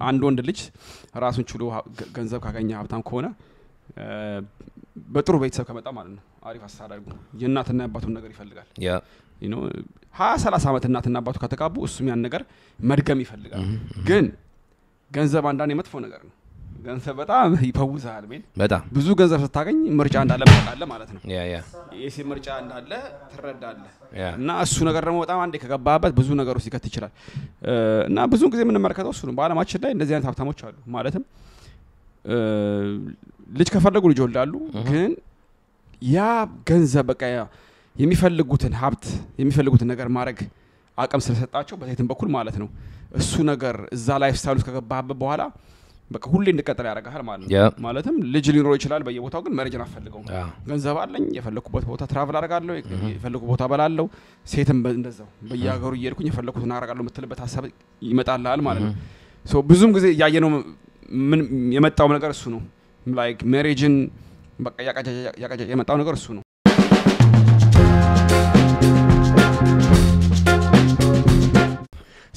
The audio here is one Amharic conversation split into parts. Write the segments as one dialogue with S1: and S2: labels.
S1: አንድ ወንድ ልጅ ራሱን ችሎ ገንዘብ ካገኘ ሀብታም ከሆነ በጥሩ ቤተሰብ ከመጣ ማለት ነው አሪፍ አስተዳደግ የእናትና አባቱን ነገር ይፈልጋል
S2: ያ
S1: you know 30 አመት እናትና አባቱ ከተጋቡ እሱም ያን ነገር መድገም ይፈልጋል ግን ገንዘብ አንዳንዴ መጥፎ ነገር ነው ገንዘብ በጣም ይፈውዛል ቢል
S2: በጣም
S1: ብዙ ገንዘብ ስታገኝ ምርጫ እንዳለ መጣለ ማለት ነው
S2: ያ
S1: የሲ ምርጫ እንዳለ ትረዳለህ እና እሱ ነገር ደግሞ በጣም አንዴ ከገባበት ብዙ ነገሮች ሊከት ይችላል እና ብዙ ጊዜ ምን መርከታው እሱ ነው በአለማችን ላይ እንደዚህ አይነት ሀብታሞች አሉ ማለትም ልጅ ከፈለጉ ልጅ ወልዳሉ ግን ያ ገንዘብ በቃ የሚፈልጉትን ሀብት የሚፈልጉትን ነገር ማድረግ አቅም ስለሰጣቸው በሴትም በኩል ማለት ነው እሱ ነገር እዛ ላይፍ ስታይል ውስጥ ከገባበት በኋላ በቃ ሁሌ እንድቀጥል ያደርጋል ማለት ነው ማለትም ልጅ ሊኖር ይችላል በየቦታው ግን መረጃን አፈልገው ገንዘብ አለኝ የፈለኩበት ቦታ ትራቭል አደርጋለሁ የፈለኩ ቦታ በላለው ሴትም እንደዛው በየሀገሩ እየሄድኩኝ የፈለኩትን አደርጋለሁ የምትልበት ሐሳብ ይመጣልሃል ማለት ነው ሶ ብዙም ጊዜ ያየነው ምን የመጣው ነገር እሱ ነው ላይክ ሜሬጅን በቃ ያቃጃ የመጣው ነገር እሱ ነው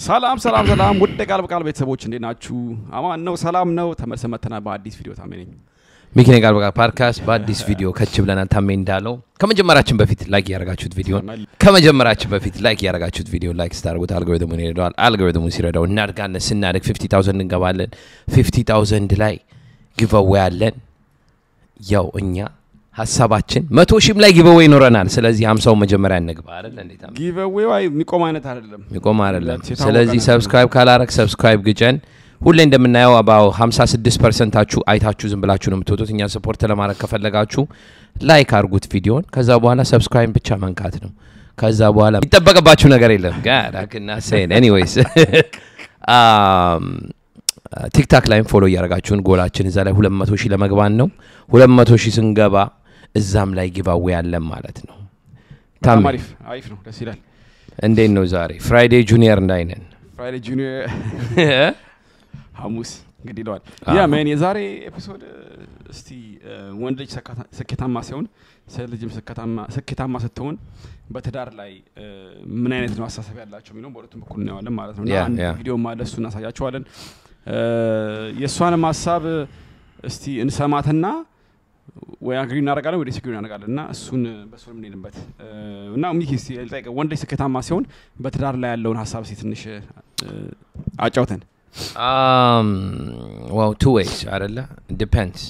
S1: ሰላም ውድ ቃል ቤተሰቦች እንዴት ናችሁ አማን ነው ሰላም ነው ተመልሰመተና በአዲስ ቪዲዮ ታመነኝ
S2: ሚኪኔ ቃል ፓድካስት በአዲስ ቪዲዮ ከች ብለናል ታሜ እንዳለው ከመጀመራችን በፊት ላይክ ያረጋችሁት ቪዲዮ ላይክ ስታርጉት አልጎሪትሙን ይረዳዋል አልጎሪትሙን ሲረዳው እናድጋለን ስናድግ 50000 እንገባለን 50000 ላይ ጊቭአዌይ አለን ያው እኛ ሐሳባችን 100,000 ላይ ጊቭአዌይ ይኖረናል ስለዚህ 50 መጀመሪያ እንግባ አይደል እንዴት አለ
S1: ጊቭአዌይ የሚቆም አይደለም
S2: ስለዚህ ሰብስክራይብ ካላረክ ሰብስክራይብ ግጨን ሁሌ እንደምናየው አባው 56% አችሁ አይታችሁ ዝም ብላችሁ ነው የምትወጡት እኛ ሰፖርት ለማድረግ ከፈለጋችሁ ላይክ አርጉት ቪዲዮን ከዛ በኋላ ሰብስክራይብ ብቻ መንካት ነው ከዛ በኋላ ይተበቀባችሁ ነገር የለም ጋር አከና saying anyways ቲክታክ ላይም ፎሎ ያረጋችሁን ጎላችን እዛ ላይ 200,000 ለመግባን ነው 200,000 ስንገባ እዛም ላይ ጊቭአዌይ አለን ማለት ነው
S1: አሪፍ ነው ደስ ይላል
S2: እንዴት ነው ዛሬ ፍራይዴ ጁኒየር እንዳይነን
S1: ፍራይዴ ጁኒየር ሐሙስ እንግዲህ ይሏል ያ ማን የዛሬ ኤፒሶድ እስቲ ወንድ ልጅ ስኬታማ ሲሆን ልጅም ስኬታማ ስትሆን በትዳር ላይ ምን አይነት ነው አሳሰብ ያላቸው የሚለው በሁለቱም በኩል ነው ያለን ማለት ነው እና ቪዲዮ ማለት እሱን አሳያችኋለን የሷንም ሐሳብ እስቲ እንሰማትና ወይ አግሪ እናደርጋለን ወይ ዲስግሪ እናደርጋለን እና እሱን በሶልም እንሄድበት እና ሚኪ እስቲ ልጠይቅ ወንድ ልጅ ስኬታማ ሲሆን በትዳር ላይ ያለውን ሐሳብ እስቲ ትንሽ አጫውተን
S2: well two ways አይደለ depends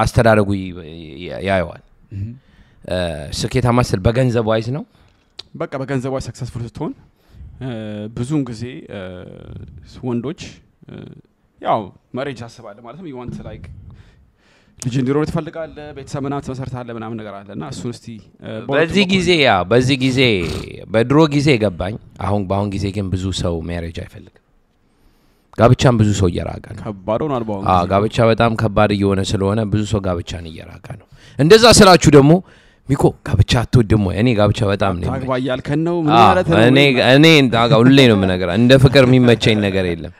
S2: አስተዳደጉ ያየዋል ስኬታማ ስል በገንዘብ ዋይዝ ነው
S1: በቃ በገንዘብ ዋይዝ ሰክሰስፉል ስትሆን ብዙም ጊዜ ወንዶች ያው ማሬጅ አስባለ ማለትም you want like ልጅ እንዲኖር ትፈልጋለህ ቤተሰብ ምናምን ትመሰርታለህ ምናምን ነገር አለና እሱን እስቲ በዚህ ጊዜ በድሮ ጊዜ ገባኝ በአሁን ጊዜ ግን ብዙ ሰው ማሬጅ አይፈልግም ጋብቻም ብዙ ሰው እየራቀ ነው ከባድ ሆኗል ባሁን
S2: ጋብቻ በጣም ከባድ እየሆነ ስለሆነ ብዙ ሰው ጋብቻን እየራቀ ነው እንደዛ ስላችሁ ደግሞ ሚኮ ጋብቻ አትወድም ወይ እኔ ጋብቻ በጣም ነው
S1: ታግባ ያልከን ነው ምን ማለት ነው
S2: እኔ ታጋው ሁሌ ነው የምነግርህ እንደ ፍቅር የሚመቸኝ ነገር የለም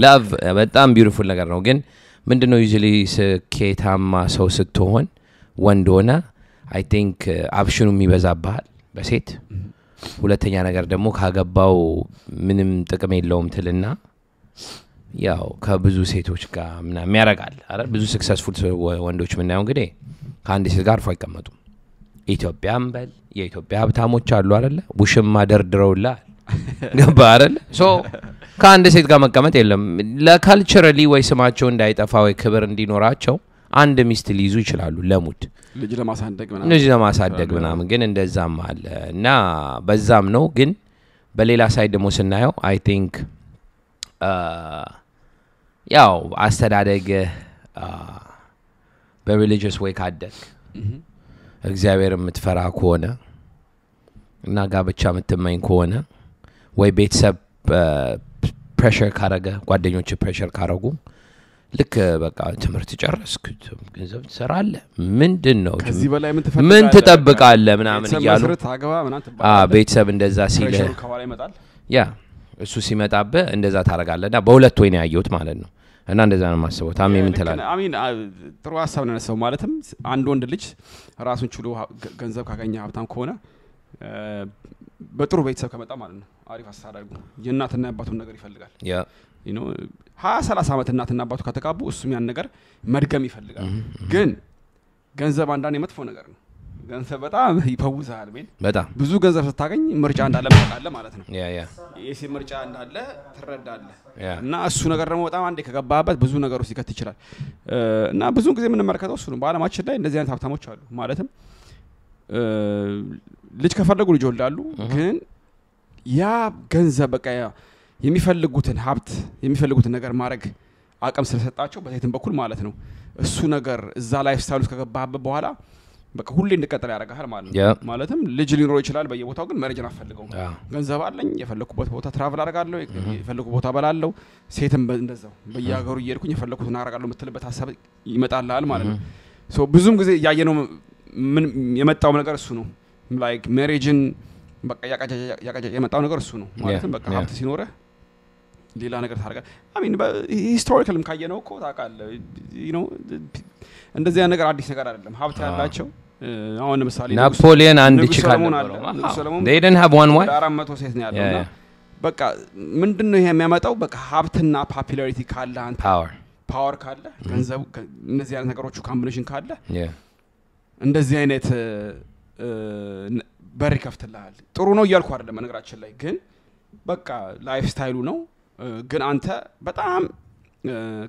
S2: ላቭ በጣም ቢዩቲፉል ነገር ነው ግን ምንድነው ዩዥሊ ስኬታማ ሰው ስትሆን ወንድ ሆነ አይ ቲንክ አፕሽኑ የሚበዛብሃል በሴት ሁለተኛ ነገር ደግሞ ካገባው ምንም ጥቅም የለውም ትልና ያው ከብዙ ሴቶች ጋር ምናምን ያረጋል አይደል ብዙ ሰክሰስፉል ወንዶች ምናየው እንግዲህ ከአንድ ሴት ጋር ፋይቀመጡ ኢትዮጵያም በል የኢትዮጵያ ሀብታሞች አሉ አይደል ውሽማ ደርድረውላል ገባ አይደል ሶ ከአንድ ሴት ጋር መቀመጥ የለም ለካልቸራሊ ወይ ስማቸው እንዳይጠፋ ወይ ክብር እንዲኖራቸው አንድ ሚስት ሊይዙ ይችላሉ ለሙድ
S1: ልጅ ለማሳደግ ምናምን
S2: ግን እንደዛም አለ እና በዛም ነው ግን በሌላ ሳይድ ደግሞ ስናየው አይ ቲንክ ያው አስተዳደግ በሪሊጂየስ ወይ ካደግ እግዚአብሔር የምትፈራ ከሆነ እና ጋብቻ የምትመኝ ከሆነ ወይ ቤተሰብ ፕሬሸር ካረገ ጓደኞች ፕሬሸር ካረጉ ልክ በቃ ትምህርት ጨረስክ ገንዘብ ትሰራለህ ምንድነው
S1: ከዚህ በላይ
S2: ምን ትጠብቃለህ ምናምን ይያሉ ቤተሰብ እንደዛ ሲል
S1: ከኋላ ይመጣል
S2: ያ እሱ ሲመጣበ እንደዛ ታረጋለህና በሁለት ወይ ነው ያየሁት ማለት ነው እና እንደዛ ነው ማስበው ታሜ ምን ትላለህ
S1: አሚን ጥሩ ሐሳብ ነው ያነሳው ማለትም አንድ ወንድ ልጅ ራሱን ችሎ ገንዘብ ካገኘ ሀብታም ከሆነ በጥሩ ቤተሰብ ከመጣ ማለት ነው አሪፍ አስተዳደግ የእናትና አባቱን ነገር ይፈልጋል you know 20-30 ዓመት እናትና አባቱ ከተጋቡ እሱም ያን ነገር መድገም ይፈልጋል ግን ገንዘብ አንዳንዴ መጥፎ ነገር ነው ገንዘብ በጣም ይፈውሳል ምን
S2: በጣም
S1: ብዙ ገንዘብ ስታገኝ ምርጫ እንዳለ ማቃለ ማለት ነው የሲ ምርጫ እንዳለ ትረዳለህ እና እሱ ነገር ደግሞ በጣም አንዴ ከገባበት ብዙ ነገሮች ሊከት ይችላል እና ብዙ ጊዜ ምን መርከተው እሱ ነው በአለማችን ላይ እንደዚህ አይነት ሀብታሞች አሉ ማለትም ልጅ ከፈለጉ ልጅ ወልዳሉ ግን ያ ገንዘብ በቃ የሚፈልጉትን ሀብት የሚፈልጉትን ነገር ማድረግ አቅም ስለሰጣቸው በሴትም በኩል ማለት ነው እሱ ነገር እዛ ላይፍ ስታይል ውስጥ ከገባበት በኋላ በቃ ሁሌ እንድቀጥል ያደርጋል ማለት ነው ማለትም ልጅ ሊኖር ይችላል በየቦታው ግን መረጃን አፈልገው ገንዘብ አለኝ የፈለኩበት ቦታ ትራቭል አደርጋለሁ የፈለኩበት ቦታ በላለው ሴትም እንደዛው በየሀገሩ እየሄድኩኝ የፈለኩትን አደርጋለሁ የምትልበት ሐሳብ ይመጣልሃል ማለት ነው ሶ ብዙም ጊዜ ያየነው ምን የመጣው ነገር እሱ ነው ላይክ ሜሬጅን በቃ ያቃጃ የመጣው ነገር እሱ ነው ማለትም በቃ ሀብት ሲኖር ሌላ ነገር ታርጋ አይ ሚን ሂስቶሪካልም ካየነው እኮ ታውቃለህ you know እንደዚህ ነገር አዲስ ነገር አይደለም ሀብት ያላቸው አሁን ለምሳሌ
S2: ናፖሊዮን አንድ ቺካል ነበር they didn't have one wife
S1: 400 ሴት ነው ያለው በቃ ምንድነው ይሄ የሚያመጣው በቃ ሀብትና ፖፑላሪቲ ካለ አንተ ፓወር ካለ ገንዘብ እነዚህ አይነት ነገሮቹ ኮምቢኔሽን ካለ እንደዚህ አይነት በር ይከፍትልሃል ጥሩ ነው እያልኩ አይደለም ነገራችን ላይ ግን በቃ ላይፍ ስታይሉ ነው ግን አንተ በጣም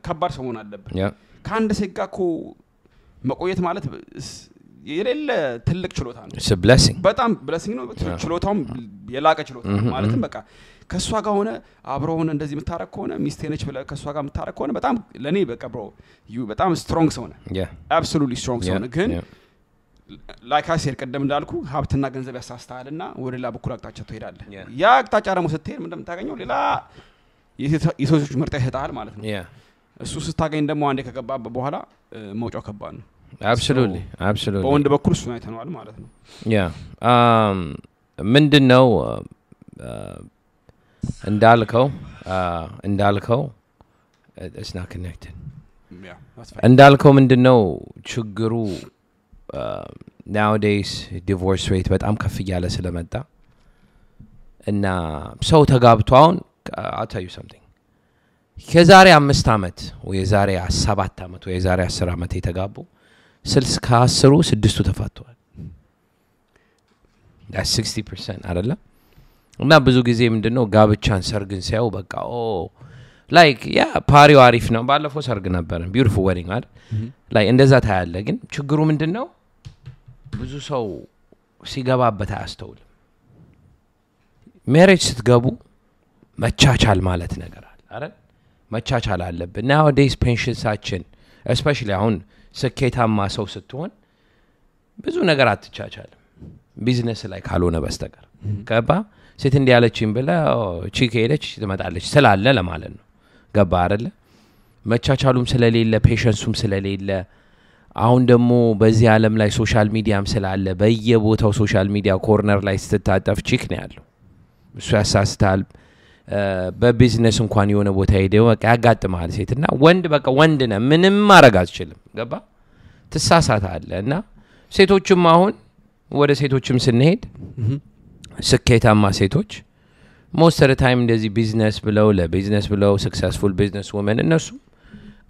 S1: ከባድ ሰው መሆን አለበት ካንደ ሰጋኮ መቆየት ማለት የሌለ ትልቅ ችሎታ ነው
S2: it's a blessing
S1: በጣም blessing ነው ችሎታው የላቀ ችሎታ ማለትም በቃ ከሷ ጋር ሆነ አብሮ ሆነ እንደዚህ መታረቅ ሆነ ሚስቴ ነች ብለ ከሷ ጋር መታረቅ ሆነ በጣም ለኔ በቃ bro you በጣም ስትሮንግ ሰው ነህ absolutely strong ሰው ነህ ግን like I said ቀደም እንዳልኩ ሀብትና ገንዘብ ያሳስታልና ወደ ሌላ በኩል አቅጣጫ ትሄዳለህ ያ አቅጣጫ ደግሞ ስትሄድ ምን እንደምታገኘው ሌላ የሰዎች ምርጫ ይሰጣል ማለት ነው እሱ ስታገኝ ደግሞ አንዴ ከገባበት በኋላ መውጫው ከባድ ነው
S2: absolutely
S1: በወንድ በኩል እሱ አይተናል ማለት ነው
S2: ምንድነው እንዳልከው it's not connected እንዳልከው ምንድነው ችግሩ nowadays divorce rate በጣም ከፍ ያለ ስለመጣ እና ሰው ተጋብቷውን I'll tell you something ከዛሬ 5 አመት ወይ ዛሬ 7 አመት ወይ ዛሬ 10 አመት የተጋቡ 60 ተፋተዋል that's 60% አይደለ እና ብዙ ጊዜ ምንድነው ጋብቻን ሰርግን ሲያው በቃ like ፓሪው አሪፍ ነው ባለፈው ሰርግ ነበር beautiful wedding አይደል like እንደዛ ታያለ ግን ችግሩ ምንድነው ብዙ ሰው ሲገባበት አያስተውልም ሜሬጅ ስትገቡ መቻቻል ማለት ነገር አይደል መቻቻል አለበት nowadays pensionሳችን especially አሁን ስኬታማ ሰው ስትሆን ብዙ ነገር አትቻቻልም ቢዝነስ ላይ ካልሆነ በስተቀር ገባ ሴት እንዲያለችኝ ብለ ቺክ ሄደች ትመጣለች ስላለ ለማለት ነው ገባ አይደለ መቻቻሉም ስለሌለ ፔሸንሱም ስለሌለ አሁን ደግሞ በዚህ ዓለም ላይ ሶሻል ሚዲያም ስላለ በየቦታው ሶሻል ሚዲያ ኮርነር ላይ ስትታጠፍ ቺክ ነው ያለው እሱ ያሳስታል በቢዝነስ እንኳን የሆነ ቦታ ሄደው በቃ ያጋጥማል ሴትና ወንድ በቃ ወንድ ነው ምንም ማረግ አትችልም ገባ ትሳሳታለና ሴቶችም አሁን ወደ ሴቶችም ስንሄድ ስኬታማ ሴቶች most of the time እንደዚህ ቢዝነስ ብለው ለቢዝነስ ብለው successful business women እነሱ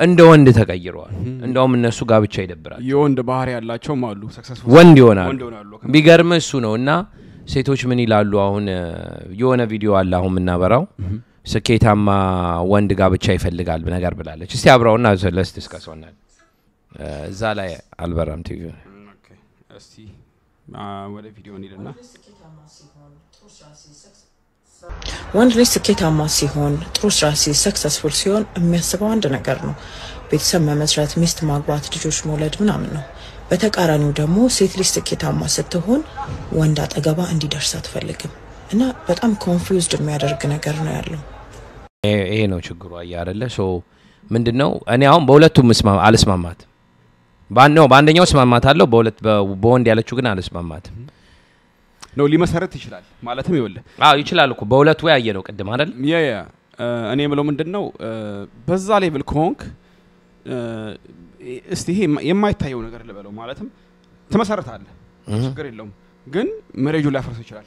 S2: እንደ ወንድ ተቀይረዋል እንደውም እነሱ ጋብቻ ይደብራል
S1: የወንድ ባህሪ ያላቸውም አሉ successful
S2: ወንድ ይሆናሉ ቢገርም እሱ ነውና ሴቶች ምን ይላሉ አሁን የሆነ ቪዲዮ አለ አሁን እናበራው ስኬታማ ወንድ ጋብቻ ይፈልጋል ነገር ብላለች እስቲ አብራውና let's discuss on that እዛ ላይ አልበራም ቲቪ
S1: ኦኬ እስቲ ወደ ቪዲዮ እንሂድና
S3: ወንድ ልጅ ስኬታማ ሲሆን ጥሩ ስራ ሰክሰስፉል ሲሆን የሚያስበው አንድ ነገር ነው ቤተሰብ መመስረት ሚስት ማግባት ልጆች መውለድ ምናምን ነው በተቃራኒው ደግሞ ሴት ልጅ ስኬታማ ስትሆን ወንድ አጠገባ እንዲደርስ አትፈልግም እና በጣም ኮንፊውዝድ የሚያደርግ ነገር ነው ያለው
S2: ይሄ ነው ችግሩ አይደለ ሶ ምንድነው እኔ አሁን በሁለቱም አልስማማት በአንደኛው ስማማት አለው በወንድ ያለችው ግን አልስማማት
S1: ነው ሊመሰረት ይችላል ማለትም ይወለ
S2: ይችላል እኮ በሁለቱ ያየ ነው ቀደም አይደል
S1: እኔ ምለው ምንድነው በዛ ሌቭል ኮንክ እስቲ ይሄ የማይታየው ነገር ልበለው ማለትም ተመሰረታለ ችግር የለውም ግን መሬጁ ላይ ፈርሶ ይችላል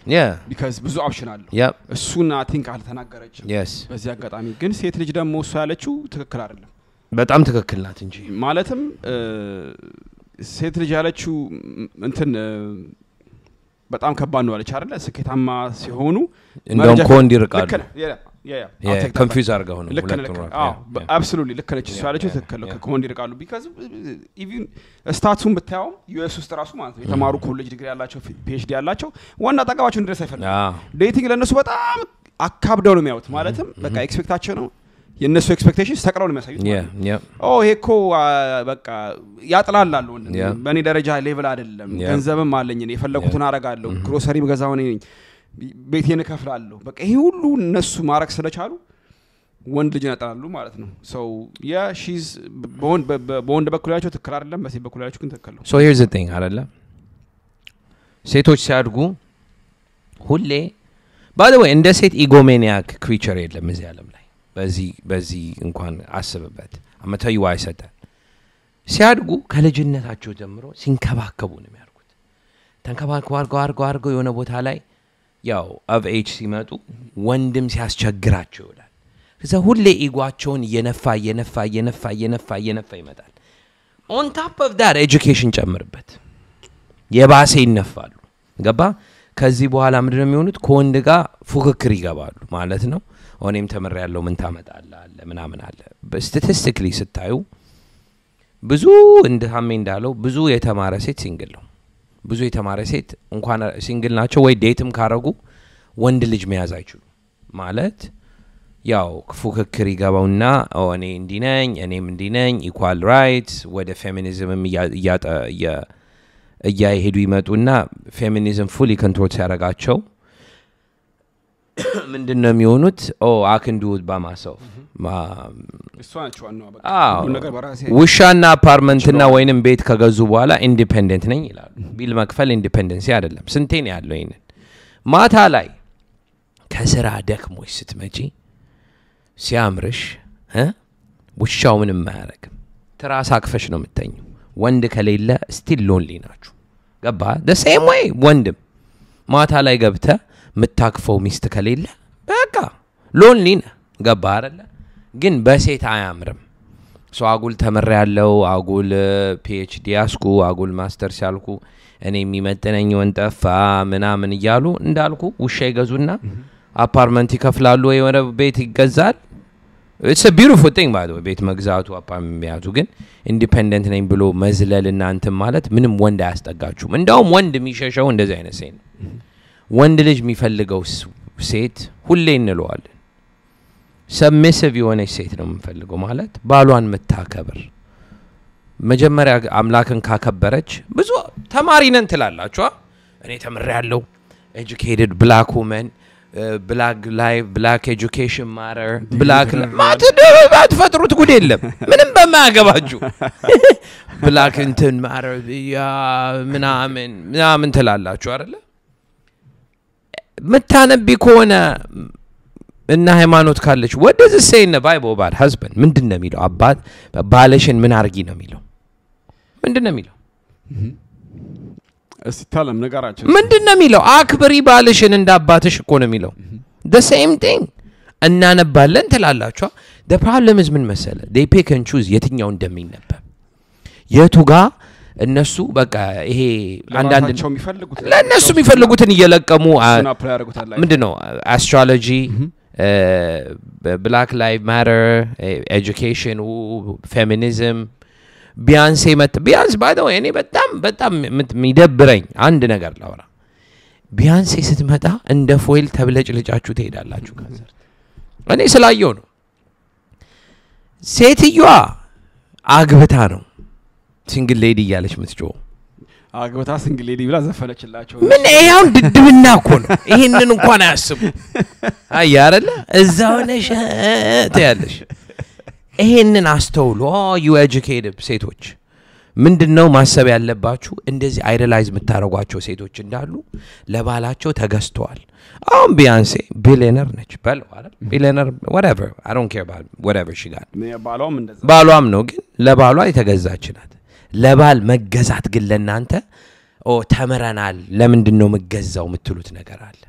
S1: because ብዙ ኦፕሽን አለው እሱን I think አልተናገረች በዚህ አጋጣሚ ግን ሴት ልጅ ደግሞ እሱ ያለችው ትክክል አይደለም
S2: በጣም ትክክል ናት እንጂ
S1: ማለትም ሴት ልጅ ያለችው እንትን በጣም ከባድ ነው አለች አይደለ ስኬታማ ሲሆኑ
S2: እንደው ኮንድ ይርቃሉ confuse አርጋው ነው
S1: ሁለቱም absolutely ልክ ነች እሱ ያለችው ትክክል ነው ኮንድ ይርቃሉ because even ስታቱን ብታየው ዩኤስ ውስጥ ራሱ ማለት ነው የተማሩ ኮሌጅ ዲግሪ ያላቸው PhD ያላቸው ዋና አጠቃባቸው እንድረስ አይፈልጉም ዴቲንግ ለነሱ በጣም አካብደው ነው የሚያዩት ማለትም በቃ ኤክስፔክታቸው ነው የነሱ ኤክስፔክቴሽንስ ተቀራው ነው የሚያሳዩት ሄኮ በቃ ያጥላላሉ በእኔ ደረጃ ሌቭል አይደለም ገንዘብም አለኝ እኔ የፈለኩትን አረጋለሁ ግሮሰሪ መገዛው ነኝ ቤቴን ከፍላለሁ በቃ ይሄ ሁሉ እነሱ ማረክ ስለቻሉ ወንድ ልጅ ያጣላሉ ማለት ነው so yeah she's በወንድ በኩል ያለው ትክክል አይደለም በሴት በኩል ያለው ግን ትክክል ነው
S2: so here's the thing አይደለ ሴቶች ሲያድጉ ሁሌ by the way እንደ ሴት ኢጎሜኒያክ ክሪቸር የለም እዚህ ዓለም ላይ በዚህ እንኳን አስበበት አመታዩ አይሰጣ ሲያድጉ ከልጅነታቸው ጀምሮ ሲንከባከቡ ነው የሚያርጉት ተንከባከቡ አርገው የሆነ ቦታ ላይ ያው of age ሲመጡ ወንድም ሲያስቸግራቸው ይላል ከዛ ሁሌ ኢጓቸውን የነፋ ይመጣል on top of that education ጨምርበት የባሰ ይነፋሉ ገባ ከዚህ በኋላ ምንድነው የሚሆኑት ከወንድ ጋር ፉክክር ይገባሉ ማለት ነው ኦኔም ተመረ ያለው ምን ታመጣለህ አለ ምናምን አለ በስታቲስቲካሊ ስታዩ ብዙ እንደሃሜ እንዳለው ብዙ የተማረ ሴት ሲንግል ነው ብዙ የተማረ ሴት እንኳን ሲንግል ናቸው ወይ ዴትም ካረጉ ወንድ ልጅ መያዝ አይችሉ ማለት ያው ፉክክር ይገባውና እኔ እንዲነኝ እኔም እንዲነኝ ኢኳል ራይትስ ወደ ፌሚኒዝምም እያሄዱ ይመጡና ፌሚኒዝም ፉሊ ኮንትሮል ሲያረጋቸው ምንድነው የሚሆኑት I can do it by myself
S1: እሷቸው ነው በቃ
S2: ሁሉ ነገር በራሴ ውሻና አፓርትመንትና ወይንም ቤት ከገዙ በኋላ ኢንዲፔንደንት ነኝ ይላሉ ቢል መክፈል ኢንዲፔንደንሲ አይደለም ስንቴን ያለው ይሄን ማታ ላይ ከስራ ደክሞሽ ስትመጪ ሲያምርሽ ውሻው ምንም ማያረግም ትራስ አቅፈሽ ነው የምትተኙ ወንድ ከሌለ ስቲል ሎንሊ ናችሁ ገባ the same way ወንድም ማታ ላይ ገብተ ምታክፈው ሚስት ከሌለ በቃ ሎንሊ ነህ ገባ አይደለ ግን በሴት አያምርም ሶ አጉል ተመረ ያለው አጉል PhD ያስኩ አጉል ማስተርስ ያልኩ እኔ የሚመጥነኝ ወንጠፋ ምናምን ይያሉ እንዳልኩ ውሻ ይገዙና አፓርትመንት ይከፍላሉ ወይ ወደ ቤት ይገዛል it's a beautiful thing by the way ቤት መግዛቱ አፓርትመንት ያቱ ግን ኢንዲፔንደንት ነኝ ብሎ መዝለል እናንተ ማለት ምንም ወንድ አያስጠጋችሁም እንደውም ወንድ የሚሸሸው እንደዚህ አይነት ሴት ወንድ ልጅ የሚፈልገው ሴት ሁሌ እንለዋለን submissive የሆነች ሴት ነው የምፈልገው ማለት ባሏን መታከብር መጀመሪያ አምላክን ካከበረች ብዙ ተማሪ ነን ትላላችሁ እኔ ተምሬያለሁ educated black woman black life black education matter black ማትፈጥሩት ጉድ የለም ምንም በማያገባችሁ black እንትን matter ያ ምናምን ትላላችሁ አይደለ ምታነቢ ከሆነ እና ሃይማኖት ካለች what does it say in the Bible about husband ምንድነው የሚለው አባት ባለሽን ምን አርጊ ነው የሚለው ምንድነው የሚለው
S1: እስታለም ነገራችን
S2: ምንድነው የሚለው አክብሪ ባለሽን እንደ አባትሽ እኮ ነው የሚለው the same thing እናነባለን ትላላችሁ the problem is ምን መሰለ they pick and choose የትኛው እንደሚነበብ የቱ ጋር እነሱ በቃ ይሄ አንዳንድ ለነሱ የሚፈልጉትን እየለቀሙ ምንድነው አስትሮሎጂ black life matter education feminism ቢያንስ by the way እኔ በጣም የሚደብረኝ አንድ ነገር ላወራ ቢያንስ ስትመጣ እንደ ፎይል ተብለጭልጫችሁ ትሄዳላችሁ ካንሰር እኔ ስላየው ነው ሴትዮዋ አግብታ ነው ሲንግል ሌዲ ያለች ምትጮው
S1: አግብታ ሲንግል ሌዲ ብላ ዘፈነችላቸው
S2: ምን ያው ድድብና እኮ ነው ይሄንን እንኳን አያስቡ አይያረለ እዛው ነሽ ታያለሽ ይሄንን አስተውሎ you educated ሴቶች ምንድነው ማሰብ ያለባችሁ እንደዚህ አይዲያላይዝ የምታረጓቸው ሴቶች እንዳሉ ለባላቸው ተገዝተዋል አሁን ቢያንሴ ቢሊየነር ነች ባለው አይደል ቢሊየነር whatever I don't care about whatever she got ባሏም ነው ግን ለባሏ የተገዛች ናት ለባል መገዛት ግን ለናንተ ተመረናል ለምንድነው መገዛው ምትሉት ነገር አለ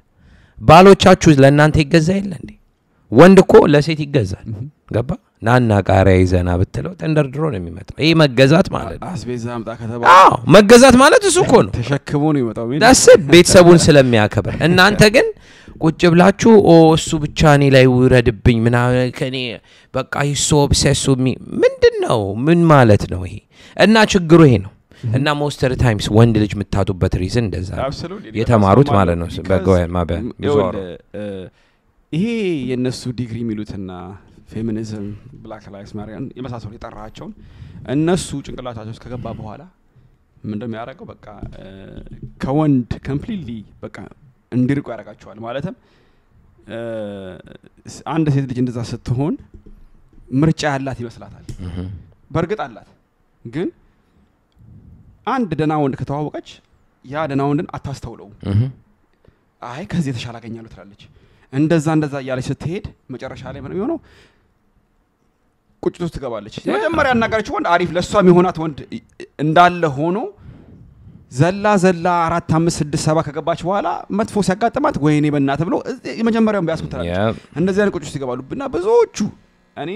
S2: ባሎቻችሁ ለእናንተ ይገዛ የለ እንዴ ወንድ እኮ ለሴት ይገዛል ገባ ናና ቃሪያ ይዘና ብትለው ተንደርድሮ ነው የሚመጣው ይሄ መገዛት ማለት ነው
S1: አስቤዛ አምጣ ከተባ
S2: መገዛት ማለት እሱ እኮ ነው
S1: ተሸክሞ ነው ይመጣው
S2: ዳስ ቤተሰቡን ስለሚያከብር እናንተ ግን ቁጭ ብላችሁ እሱ ብቻ እኔ ላይ ውረድብኝ ምና ከኔ በቃ ይሶ ኦብሰሱ ምንድነው ምን ማለት ነው ይሄ እና ችግሩ ይሄ ነው እና most of the times ወንድ ልጅ ምታጡበት ሪዝን እንደዛ የተማሩት ማለት ነው በጋው ማበ ቢዞር
S1: ይሄ የነሱ ዲግሪ ሚሉትና ፌሚኒዝም ብላክ ላይቭስ ማተር የመሳሰሉ የጠራቸው እነሱ ጭንቅላታቸው ከገባ በኋላ ምንድነው የሚያደርገው በቃ ከወንድ ኮምፕሊትሊ በቃ እንዲርቁ ያደርጋቸዋል ማለትም አንድ ሴት ልጅ እንደዛ ስትሆን ምርጫ ያላት ይመስላታል በርግጥ አላት ግን አንድ ደና ወንድ ከተዋወቀች ያ ደና ወንድን አታስተውለው አይ ከዚህ የተሻለ አገኛለሁ ትላለች እንደዛ ያለች ስትሄድ መጨረሻ ላይ ምን የሚሆነው ቁጭት ውስጥ ትገባለች መጀመሪያ ያናገረች ወንድ አሪፍ ለሷ የሚሆናት ወንድ እንዳለ ሆኖ ዘላ 4 5 6 7 ከገባች በኋላ መጥፎ ሲያጋጥማት ወይኔ በእናት ብሎ የመጀመሪያውን ቢያስመታለች እንደዚህ አይነት ቁጭት ይገባሉና ብዙዎቹ እኔ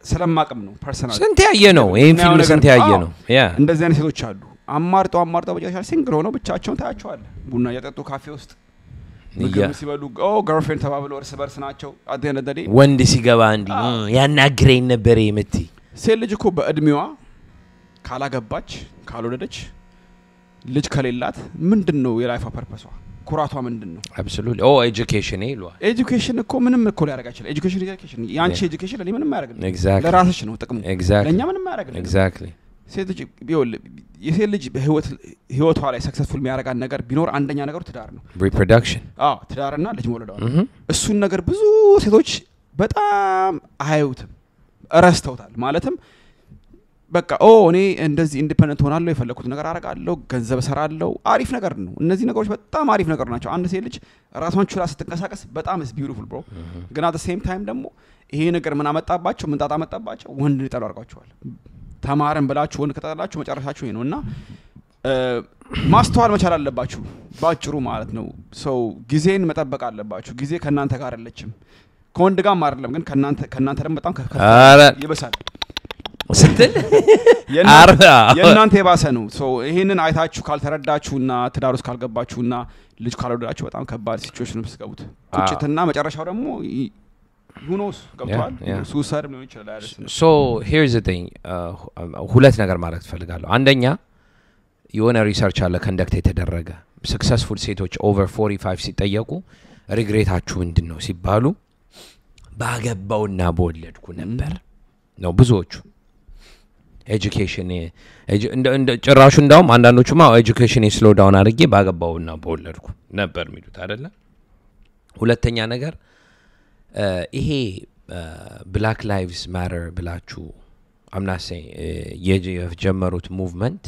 S1: ስለማቅም ነው ፐርሰናል
S2: ስንት ያየ ነው ይሄን ፊልም ስንት ያየ ነው ያ
S1: እንደዚህ አይነት ሴቶች አሉ አማርጠው በጨረሻ ሲንግል ሆነው ብቻቸውን ታያቸዋል ቡና እያጠጡ ካፌ ውስጥ ምግብ ሲበሉ ገርልፍሬንድ ተባብለው እርስ በርስ ናቸው አደነደዴ
S2: ወንድ ሲገባ እንዲ ያናግረኝ ነበር የምት
S1: ሴት ልጅ እኮ በእድሜዋ ካላገባች ካልወለደች ልጅ ከሌላት ምንድነው የላይፍ ፐርፐሷ ኩራቷ ምንድነው
S2: አብሶሉትሊ ኤጁኬሽን ይሏል
S1: ኤጁኬሽን እኮ ምንም እኮ ሊያደርግ አይችልም ኤጁኬሽን ያንቺ ኤጁኬሽን ለኔ ምንም አያደርግም
S2: ኤግዛክትሊ
S1: ለራስሽ ነው ጥቅሙ ለኛ ምንም አያደርግም
S2: ኤግዛክትሊ
S1: ሴት ልጅ የሴት ልጅ በህይወቷ ላይ ሰክሰስፉል የሚያደርጋት ነገር ቢኖር አንደኛ ነገሩ ትዳር ነው
S2: ሪፕሮዳክሽን
S1: ትዳርና ልጅ መውለድ ነው እሱን ነገር ብዙ ሴቶች በጣም አያዩትም ረስተውታል ማለትም በቃ እኔ እንደዚህ ኢንዲፔንደንት ሆናለሁ የፈለኩት ነገር አረጋለሁ ገንዘብ ሰራለሁ አሪፍ ነገር ነው እነዚህ ነገሮች በጣም አሪፍ ነገር ናቸው አንድ ሴት ልጅ ራሷን ችላ ስትንቀሳቀስ በጣም is beautiful bro ግን at the same time ደግሞ ይሄ ነገር ምን አመጣባቸው ምን ጣጣ አመጣባቸው ወንድ ሊጠሉ አርጋቸዋል ተማረን ብላችሁ ወንድ ከተጠላችሁ መጨረሻችሁ ይሄ ነውና ማስተዋል መቻል አለባችሁ ባጭሩ ማለት ነው ሰው ጊዜን መጠበቅ አለባችሁ ጊዜ ከናንተ ጋር አይደለችም ከወንድ ጋር አይደለም ግን ከናንተ ደግሞ በጣም ይበሳል
S2: ስትል
S1: የናንተ የባሰ ነው ሶ ይሄንን አይታችሁ ካልተረዳችሁና ትዳር ውስጥ ካልገባችሁና ልጅ ካልወለዳችሁ በጣም ከባድ ሲቹዌሽን ውስጥ ገቡት ቁጭትና መጨረሻው ደግሞ who knows ገብቷል suicide ሊሆን ይችላል አይደል
S2: so here's the thing ሁለት ነገር ማለት ፈልጋለሁ አንደኛ የሆነ ሪሰርች አለ ኮንዳክት የተደረገ successful ሴቶች over 45 ሲጠየቁ ሪግሬታችሁ ምንድነው ሲባሉ ባገባውና በወለድኩ ነበር ነው ብዙዎቹ ኤጁኬሽን እንደ ጭራሹ እንዳውም አንዳንዶቹማ ኤጁኬሽን ስሎው ዳውን አድርጌ ባገባውና በወለድኩ ነበር የሚሉት አይደለ ሁለተኛ ነገር ይሄ ብላክ ላይቭስ ማተር ብላችሁ አምናሴ የጀመሩት ሙቭመንት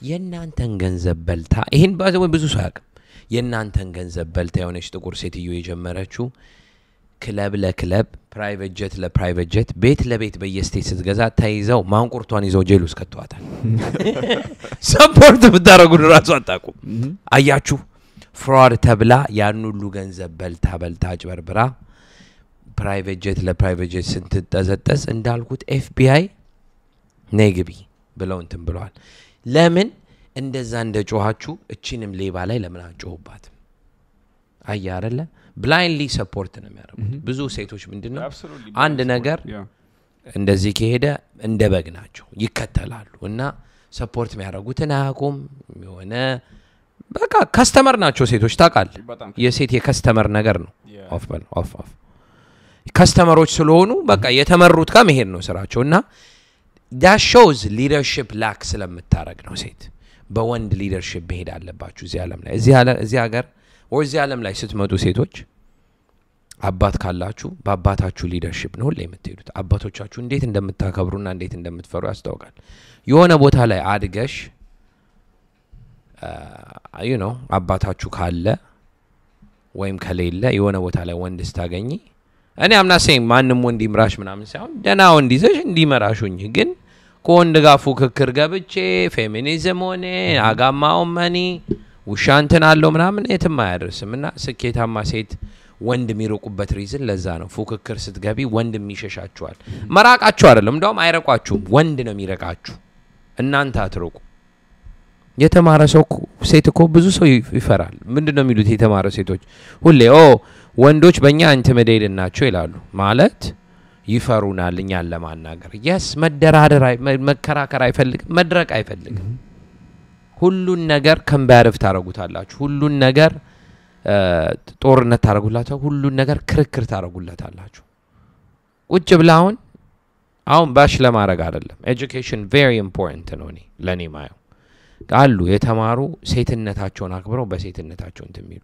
S2: የናንተን ገንዘብ በልታ ይሄን ብዙ ሰው ያውቃል የናንተን ገንዘብ በልታ የሆነች ጥቁር ሴትዮ የጀመረችው ክለብ ለክለብ ፕራይቬት ጀት ለፕራይቬት ጀት ቤት ለቤት በየስቴት ስትገዛ ታይዘው ማንቁርቷን ይዘው ጄል ውስጥ ከተዋታል ሰፖርት ብታረጉ ራሱ አጣቁ አያችሁ ፍራድ ተብላ ያን ሁሉ ገንዘብ በልታ አጭበርብራ ፕራይቬት ጀት ለፕራይቬት ጀት ስትጠዘጠስ እንዳልኩት ኤፍቢአይ ነግቢ ብለው እንትን ብለዋል ለምን እንደዛ እንደጮሃችሁ እቺንም ሌባ ላይ ለምን አጮህባት አያ አይደለ ብላይንድሊ ሰፖርት ነው የሚያደርጉት ብዙ ሴቶች ምንድነው አንድ ነገር እንደዚህ ከሄደ እንደበግ ናቸው ይከተላሉ እና ሰፖርት የሚያደርጉትን አያቁም የሆነ በቃ ካስተመር ናቸው ሴቶች ታውቃል የሴት የካስተመር ነገር ነው ኦፍ ካስተመሮች ስለሆኑ በቃ የተመሩት ጋር መሄድ ነው ስራቸውና that shows leadership lack ስለምታረግ ነው ሴት በወንድ leadership መሄድ አለባችሁ እዚህ ዓለም ላይ እዚህ ሀገር ወርዚ ዓለም ላይ ስትመጡ ሴቶች አባት ካላችሁ በአባታችሁ leadership ነው ሁሌ የምትሄዱት አባቶቻችሁ እንዴት እንደምታከብሩና እንዴት እንደምትፈሩ ያስታውቃል የሆነ ቦታ ላይ አድገሽ አባታችሁ ካለ ወይም ከሌለ የሆነ ቦታ ላይ ወንድ ስታገኚ እኔ አምና saying ማንንም ወንድ ይምራሽ ምናምን ሳይሆን ደና ወንድ ይዘሽ እንዲመራሹኝ ግን ከወንድ ጋር ፉክክር ገብቼ ፌሚኒዝም ሆነ አጋማው መኒ ውሻንተን አለው ምናምን የትም አያደርስምና ስኬታማ ሴት ወንድ የሚርቁበት ሪዝን ለዛ ነው ፉክክር ስትገቢ ወንድ የሚሸሻችኋል መራቃችሁ አይደለም እንደውም አይረቋችሁም ወንድ ነው የሚረቃችሁ እናንተ አትርቁ የተማረ ሰው ሴት እኮ ብዙ ሰው ይፈራል ምንድነው የሚሉት የተማረ ሴቶች ሁሌ ወንዶች በእኛ ኢንቲሚዴት ናቸው ይላሉ ማለት ይፈሩናል እኛን ለማናገር yes መደራደር መከራከር አይፈልግም መድረቅ አይፈልግም ሁሉን ነገር ከምባረፍ ታረጉታላችሁ ሁሉን ነገር ጦርነት ታረጉላችሁ ሁሉን ነገር ክርክር ታረጉላታላችሁ ቁጭ ብላውን አሁን ባሽ ለማረግ አይደለም education very important ነው ለኔ ማየው አሉ የተማሩ ሴትነታቸውን አክብረው በሴትነታቸው እንትሚሉ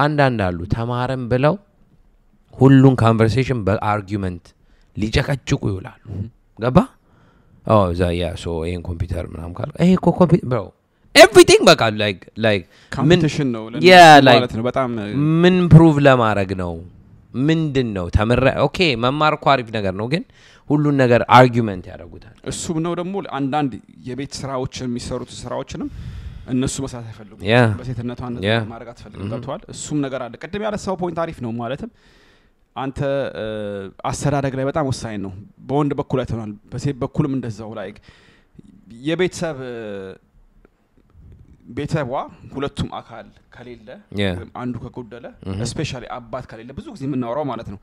S2: አንዳንድ አሉ ተማረም ብለው ሁሉን conversation በአርጊዩመንት ሊጨቀጭቁ ይውላሉ ገባ ያ ሶ ይሄን ኮምፒውተር ምናምን ካል ይሄ እኮ ኮምፒውተር bro everything በቃ like
S1: competition ነው
S2: ማለት ነው በጣም ምን ፕሩቭ ለማድረግ ነው ምንድነው ተመረ ኦኬ መማር እኮ አሪፍ ነገር ነው ግን ሁሉን ነገር አርጊዩመንት ያደርጉታል
S1: እሱም ነው ደግሞ አንዳንድ የቤት ስራዎች የሚሰሩት ስራዎችንም እነሱ መስራት አይፈልጉም በሴትነቷ ማድረግ አትፈልግም ገብቷል እሱም ነገር አለ ቀደም ያለሰው ፖይንት አሪፍ ነው ማለትም አንተ አስተዳደግ ላይ በጣም ወሳኝ ነው በወንድ በኩል አይተናል በሴት በኩልም እንደዛው ላይ የቤተሰብ ቤተሰቧ ሁለቱም አካል ከሌለ አንዱ ከጎደለ ስፔሻሊ አባት ከሌለ ብዙ ጊዜ የምናወራው ማለት ነው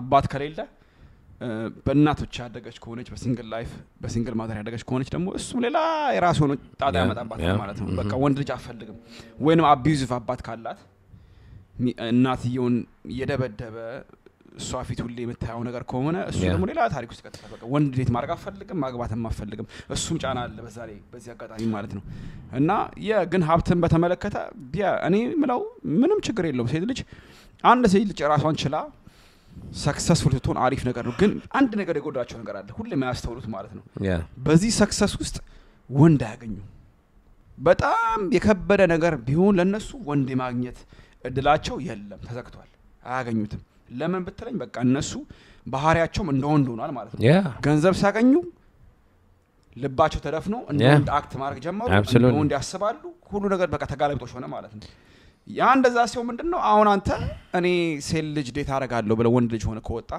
S1: አባት ከሌለ በእናቶች ያደገች ከሆነች በሲንግል ላይፍ በሲንግል ማዘር ያደገች ከሆነች ደግሞ እሱም ሌላ የራሱ ነው ጣጣ ያመጣባት ማለት ነው በቃ ወንድ ልጅ አፈልግም ወይንም አቢዩዚቭ አባት ካላት እናትየውን የደበደበ እሷ ፊት ሁሌ የምታየው ነገር ከሆነ እሱ ደግሞ ሌላ ታሪክ ውስጥ ከተፈጠረ በቃ ወንድ ልጅ ማድረግ አፈልግም ማግባትም አፈልግም እሱም ጫና አለ በዚህ አጋጣሚ ማለት ነው እና ግን ሀብትን በተመለከተ እኔ ምለው ምንም ችግር የለውም ሴት ልጅ አንድ ሴት ልጅ ራሷን ችላ ሰክሰስፉል ስትሆን አሪፍ ነገር ነው ግን አንድ ነገር የጎዳቸው ነገር አለ ሁሌ ማያስተውሉት ማለት ነው በዚህ ሰክሰስ ውስጥ ወንድ ያገኙ በጣም የከበደ ነገር ቢሆን ለነሱ ወንድ ማግኘት እድላቸው የለም ተዘግቷል አያገኙትም ለምን ብትለኝ በቃ እነሱ ባህሪያቸውም እንደወንድ ሆኗል ማለት ነው ገንዘብ ሲያገኙ ልባቸው ተደፍኖ እንደወንድ አክት ማድረግ ጀመሩ እንደወንድ ያስባሉ ሁሉ ነገር በቃ ተጋለብጦሽ ሆነ ማለት ነው ያ እንደዛ ሲሆን ምንድነው አሁን አንተ እኔ ሴል ልጅ ዴት አረጋለሁ ብለ ወንድ ልጅ ሆነ ከወጣ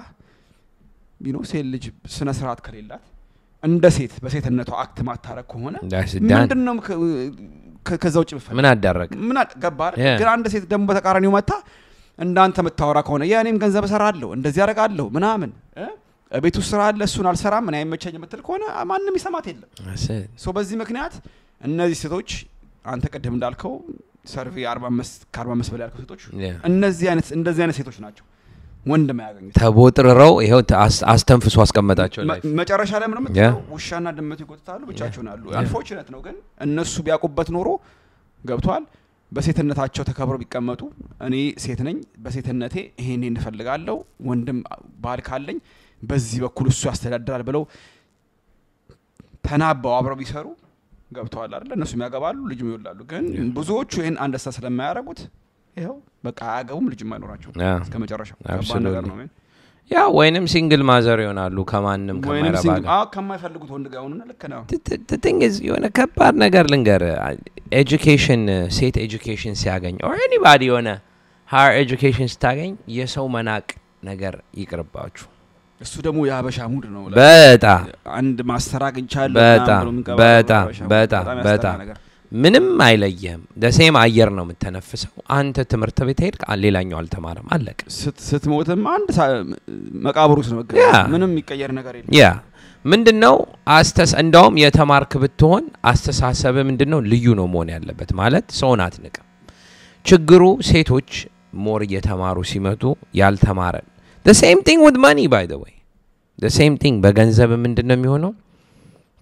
S1: ሴል ልጅ ስነ ስርዓት ከሌላት እንደ ሴት በሴትነቷ አክት ማታረግ ከሆነ ምንድነው ከዛው ጭ
S2: ምን አዳረግ
S1: ምን ገባር ግን አንድ ሴት ደሞ በተቃራኒው መጣ እንዳንተ መታወራ ከሆነ ያኔም ገንዘብ ሰራለሁ እንደዚህ ያረጋለሁ ምናምን ቤቱ ስራ አለ እሱን አልሰራም ምን አይመቸኝ የምትል ከሆነ ማንንም ይሰማት የለም ሶ በዚህ ምክንያት እነዚህ ሴቶች አንተ ቀደም እንዳልከው ሰርቪ 45 በላይ ያልከው ሴቶች እንደዚህ አይነት ሴቶች ናቸው ወንድ ማያገኙት
S2: ተቦጥረው ይሄው አስተንፍሶ አስቀመጣቸው ላይ
S1: መጨረሻ ላይ ምንም ተው ውሻና ድመት ይቆጥታሉ ብቻቸውን አሉ አንፎርቹኔት ነው ግን እነሱ ቢያቁበት ኖሮ ገብቷል በሴትነታቸው ተከብረው ቢቀመጡ እኔ ሴት ነኝ በሴትነቴ ይሄን እንፈልጋለሁ ወንድም ባል ካለኝ በዚህ በኩል እሱ ያስተዳድራል ብለው ተናባው አብረው ቢሰሩ ገብቷል አይደል እነሱ የሚያገባሉ ልጅም ይወላሉ ግን ብዙዎቹ ይሄን አንደስታ ስለማያረጉት ይሄው በቃ አያገቡም ልጅም አይኖራቸው እስከመጨረሻው ከባድ ነገር ነው
S2: ያ ወይንም ሲንግል ማዘር ይሆናሉ ከማንንም ከማይረባጋ
S1: ከማይፈልጉት ወንድ ጋር ሆነና ልክ ነው
S2: the thing is የሆነ ከባድ ነገር ልንገር education ሴት education ሲያገኝ or anybody የሆነ higher education ስታገኝ የሰው መናቅ ነገር ይቅርባችሁ
S1: እሱ ደግሞ ያበሻ ሙድ ነው
S2: በጣም
S1: አንድ ማስተር አግኝቻለሁ
S2: በጣም ምንም አይለየም the same አየር ነው የምትተነፍሰው አንተ ትምርት ቤት ሄድክ ሌላኛው አልተማረም አለቀ
S1: ስትሞትም አንድ መቃብሩስ ነው ምንም ይቀየር ነገር የለም
S2: ያ ምንድነው እንደውም የተማርክ ብትሆን አስተሳሰብ ምንድነው ልዩ ነው መሆን ያለበት ማለት ሰውን አትንቅም ችግሩ ሴቶች ሞር እየተማሩ ሲመጡ ያልተማረ the same thing with money by the way the same thing በገንዘብ ምንድነው የሚሆነው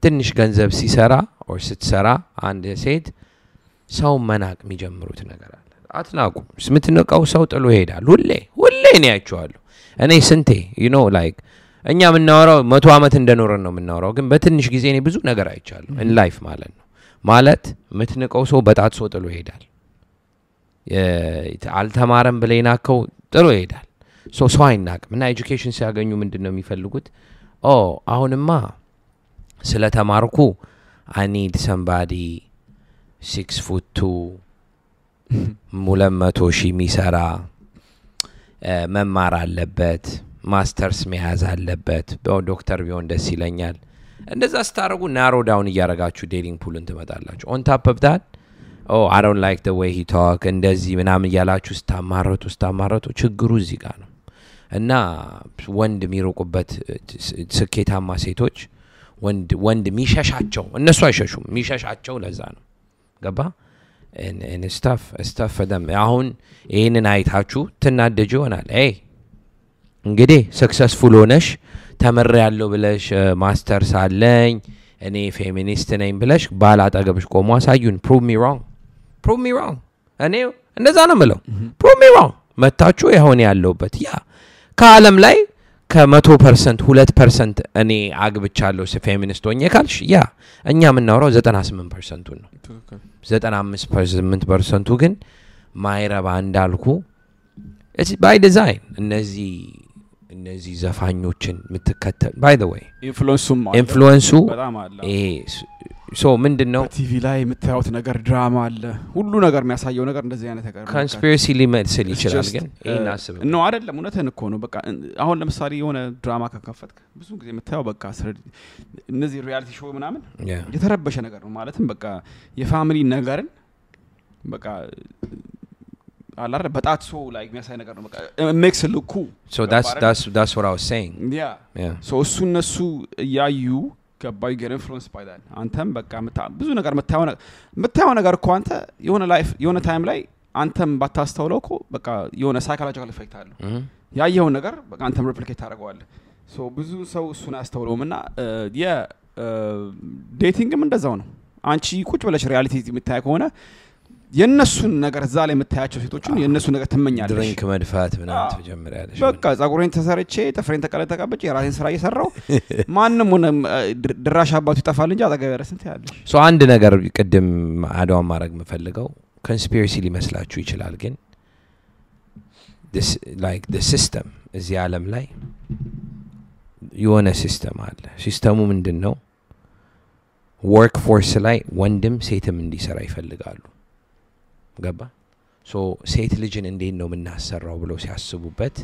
S2: ትንሽ ገንዘብ ሲሰራ or ስትሰራ አንድ ሴት ሰው መናቅ የሚጀምሩት ነገር አለ አትናቁ ስምትነቀው ሰው ጥሎ ይሄዳል ሁሌ ነው ያቻዋለሁ እኔ ስንቴ you know like እኛ ምናወራው 100 አመት እንደኖረን ነው ምናወራው ግን በትንሽ ጊዜ እኔ ብዙ ነገር አይቻለሁ in life ማለት ነው ማለት ምትነቀው ሰው በጣት ሰው ጥሎ ይሄዳል አልተማረም ብለይናከው ጥሎ ይሄዳል ሰው አይናቅም እና ኤጁኬሽን ሲያገኙ ምንድነው የሚፈልጉት አሁንማ ስለተማርኩ I need somebody 6'2" 200,000 የሚሰራ መማር አለበት ማስተርስ መያዝ አለበት ዶክተር ቢሆን ደስ ይለኛል እንደዛ ስታረጉ ናሮ ዳውን እያረጋችሁ ዴቲንግ ፑልን ትመጣላችሁ on top of that oh I don't like the way he talk እንደዚህ ምናምን ያላችሁ ስታማረቱ ችግሩ እዚህ ጋር ነው እና ወንድ የሚሮቁበት ስኬታማ ሴቶች ወንድ ሚሸሻቸው እነሱ አይሸሹም ሚሸሻቸው ለዛ ነው ገባ and stuff for them አሁን ይሄንን አይታችሁ ትናደጁ ይሆናል እንግዲህ ሰክሰስፉል ሆነሽ ተመረ ያለው ብለሽ ማስተርስ አለኝ እኔ ፌሚኒስት ነኝ ብለሽ ባል አጠገብሽ ቆሞ አሳዩን prove me wrong እኔ እንደዛ ነው ምለው prove me wrong መታችሁ ይሆን ያለውበት ያ ከዓለም ላይ ከ100% 2% እኔ አግብቻለሁ ፌሚኒስት ሆኜ ካልሽ ያ እኛ ምናወራው 98% ነው 95% ግን ማይረባ እንዳልኩ it's by design እነዚህ ዘፋኞችን ምትከተል by the way ኢንፍሉዌንሱ
S1: በጣም አለ
S2: so ምንድነው
S1: ቲቪ ላይ የምታዩት ነገር ድራማ አለ ሁሉ ነገር የሚያሳየው ነገር እንደዚህ አይነት ነገር
S2: conspiracy ሊመስል ይችላል ግን ይሄን አስብ
S1: ነው አይደለም እውነትን እኮ ነው በቃ አሁን ለምሳሌ የሆነ ድራማ ከከፈትክ ብዙ ጊዜ የምታየው በቃ እነዚህ ሪያሊቲ ሾው ምናምን የተረበሸ ነገር ነው ማለትም በቃ የፋሚሊ ነገርን በቃ አላረ በጣት ሶ ላይክ የሚያሳይ ነገር ነው በቃ makes it look cool
S2: so that's what I was saying
S1: yeah so እነሱ ያዩ ገባይ get influenced by that አንተም በቃ ብዙ ነገር መታየው ነገር እኮ አንተ የሆነ ታይም ላይ አንተም ባታስተውለው እኮ በቃ የሆነ ሳይኮሎጂካል ኢፌክት አለው ያየው ነገር በቃ አንተም ሪፕሊኬት ታደርገዋለህ so ብዙ ሰው እሱን አስተውለውምና ዴቲንግም እንደዛው ነው አንቺ ቁጭ ብለሽ ሪያሊቲ የምታይ ከሆነ የነሱን ነገር እዛ ላይ የምታያቸው ሴቶችን የነሱ ነገር ትመኛለሽ
S2: ድሪንክ መድፋት ምናምን ትጀምራለሽ
S1: በቃ ጸጉሬን ተሰርቼ ጥፍሬን ተቀለጠቀበጭ የራሴን ስራ እየሰራው ማንንም ሆነ ድራሽ አባቱ ይጠፋል እንጂ አጠገብ ያረስንት ያለሽ
S2: ሶ አንድ ነገር ቅድም አዳም ማድረግ መፈልገው ኮንስፒረሲ ሊመስላችሁ ይችላል ግን this like the system እዚህ ዓለም ላይ የሆነ ሲስተም አለ ሲስተሙ ምንድነው ወርክ ፎርስ ላይ ወንድም ሴትም እንዲሰራ ይፈልጋሉ ገባ ሶ ሴት ልጅን እንዴት ነው ምናሰራው ብለው ሲያስቡበት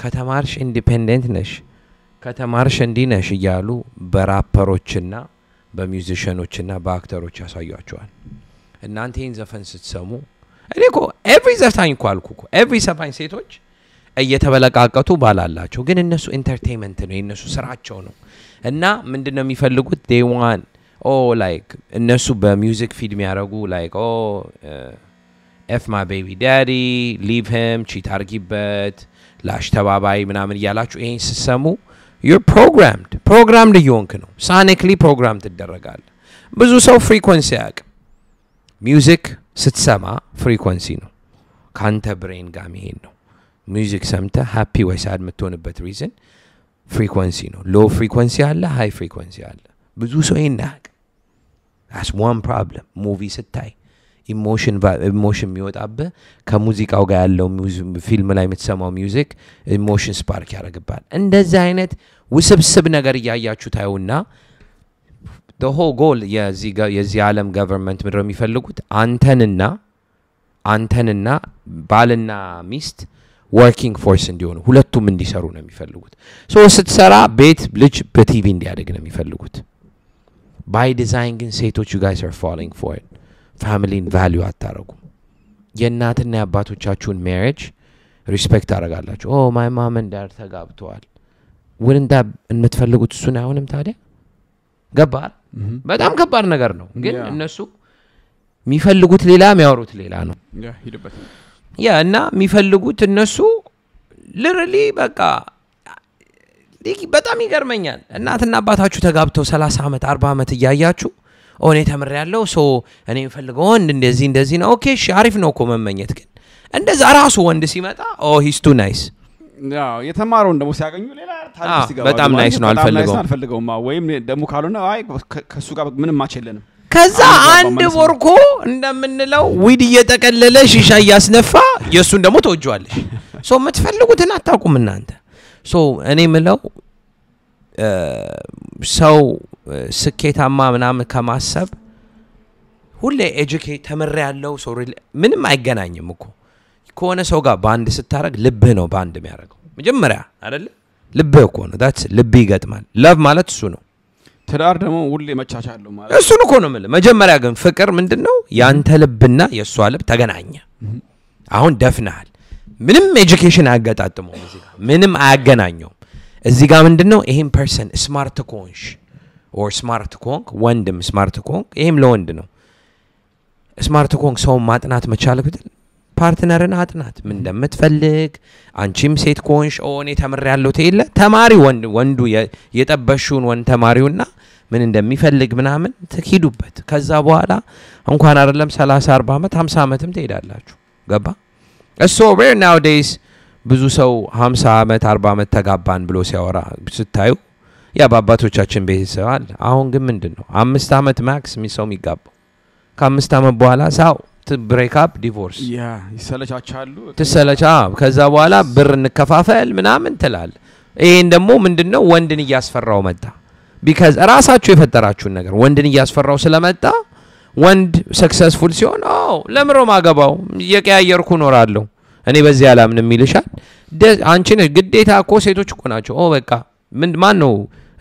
S2: ከተማርሽ ኢንዲፔንደንት ነሽ ከተማርሽ እንዲነሽ ይያሉ በራፐሮችና በሚውዚሽያኖችና በአክተሮች ያሳያቸዋል እናንተ ይሄን ዘፈን ስትሰሙ እኔኮ ኤቭሪ ዘፋኝ እኮ አልኩ እኮ ኤቭሪ ዘፋኝ ሴቶች እየተበለቃቀቱ ባላላቸው ግን እነሱ ኢንተርቴይንመንት ነው የነሱ ስራቸው ነው እና ምንድነው የሚፈልጉት they want like እነሱ በሚውዚክ ፊድ የሚያረጉ like F my baby daddy leave him cheat አርጊበት ላሽ ተባባይ ምናምን ያላችሁ ይሄን ሲሰሙ you're programmed እየሆንክ ነው sonically programmed ትደረጋል ብዙ ሰው ፍሪኩዌንሲ ያቅ ሚውዚክ ስትሰማ ፍሪኩዌንሲ ነው ካንተ ብሬን ጋር መሄድ ነው ሚውዚክ ሰምተ ሃፒ ወይ ሳድ የምትሆንበት ሪዝን ፍሪኩዌንሲ ነው ሎ ፍሪኩዌንሲ አለ ሃይ ፍሪኩዌንሲ አለ ብዙ ሰው ይናቅ that's one problem movie ስታይ ኢሞሽን የሚወጣበት ከሙዚቃው ጋር ያለው ፊልም ላይ የምትሰማው ሚውዚክ ኢሞሽን ስፓርክ ያደርጋል እንደዚህ አይነት ውስብስብ ነገር ያያችሁ ታዩና the whole goal የዚህ ዓለም government ምድር የሚፈልጉት አንተንና ባልና ሚስት working force እንዲሆኑ ሁለቱም እንዲሰሩ ነው የሚፈልጉት ሶ ስትሰራ ቤት ልጅ በቲቪ እንዲያደግ ነው የሚፈልጉት by design ግን ሴቶች you guys are falling for it family value አታረጉም የእናትና የአባቶቻችሁን marriage respect አረጋላችሁ my mom and dad ተጋብተዋል wouldn't that የምትፈልጉት እሱን አይሆንም ታዲያ ገባር በጣም ከባድ ነገር ነው ግን እነሱ የሚፈልጉት ሌላ የሚያወሩት ሌላ ነው
S1: ሂድበት
S2: እና የሚፈልጉት እነሱ literally በቃ በጣም ይገርመኛል እናትና አባታችሁ ተጋብተው 30 አመት 40 አመት ያያያችሁ ኦኔ ተመረያለው ሶ እኔ የምፈልገው እንደዚህ ነው ኦኬ እሺ አሪፍ ነው እኮ መመኘት ግን እንደዛ ራሱ ወንድ ሲመጣ he's too nice
S1: የተማረውን ደሞ ሲያገኙ ሌላ ታሪክ ሲገባ
S2: በጣም ናይስ ነው
S1: አልፈልገውማ ወይም ደሞ ካልሆነ ከሱ ጋር ምንም ማቸለንም
S2: ከዛ አንድ ወርኮ እንደምንለው ዊድ እየተቀለለ ሺሻ ያስነፋ የሱን ደሞ ተወጇለሽ ሶ የምትፈልጉትን አታቁም እናንተ ሶ እኔ ምለው ሰው ስኬታማ ምናምን ከማሰብ ሁሌ ኤጁኬት ተመረ ያለው ሰው ምንም አይገናኝም እኮ ከሆነ ሰው ጋር ባንድ ስታረግ ልብህ ነው ባንድ የሚያደርገው መጀመሪያ አይደለ ልብህ እኮ ነው that's ልብህ ይገጥማል love ማለት እሱ ነው
S1: ትዳር ደግሞ ሁሌ መቻቻለው ማለት
S2: እሱን እኮ ነው ማለት መጀመሪያ ግን ፍቅር ምንድነው ያንተ ልብና የሷ ልብ ተገናኘ አሁን ደፍናል ምንም ኤጁኬሽን አያጋጣጥመው እዚህ ጋር ምንም አያገናኘው እዚህ ጋር ምንድነው ይሄን ፐርሰን ስማርት ኮንሽ or smart ኮንክ ወንድም ስማርት ኮንክ ይሄም ለወንድ ነው ስማርት ኮንክ ሰው ማጥናት መቻል ብትል ፓርትነርን አጥናት ምን እንደምትፈልግ አንቺም ሴት ኮንሽ ኦኔ ተመረ ያለው ተይለ ተማሪ ወንዱ የጠበሽውን ወንድ ተማሪውና ምን እንደሚፈልግ ምናምን ተኪዱበት ከዛ በኋላ እንኳን አይደለም 30 40 አመት 50 አመትም ትሄዳላችሁ ገባ እሶ rare nowadays ብዙ ሰው 50 አመት 40 አመት ተጋባን ብሎ ሲያወራ ስታዩ ያ ባባቶቻችን ቤተሰብ አለ አሁን ግን ምንድነው 5 አመት ማክስ ሚሰው የሚጋባው ከ5 አመት በኋላ ሳው break up divorce
S1: ያ ይሰለቻቻሉ
S2: ተሰለቻ ከዛ በኋላ ብር እንከፋፈል ምናምን ትላል ይሄን ደግሞ ምንድነው ወንድን ያስፈራው መጣ because ራሳችሁ የፈጠራችሁን ነገር ወንድን ያስፈራው ስለመጣ ወንድ successful ሲሆን ለምሮ ማገባው እየቀያየርኩ ኖራለሁ እኔ በዚህ አላምንም ይልሻል አንቺ ነሽ ግዴታ እኮ ሴቶች እኮ ናቸው በቃ ምን ማን ነው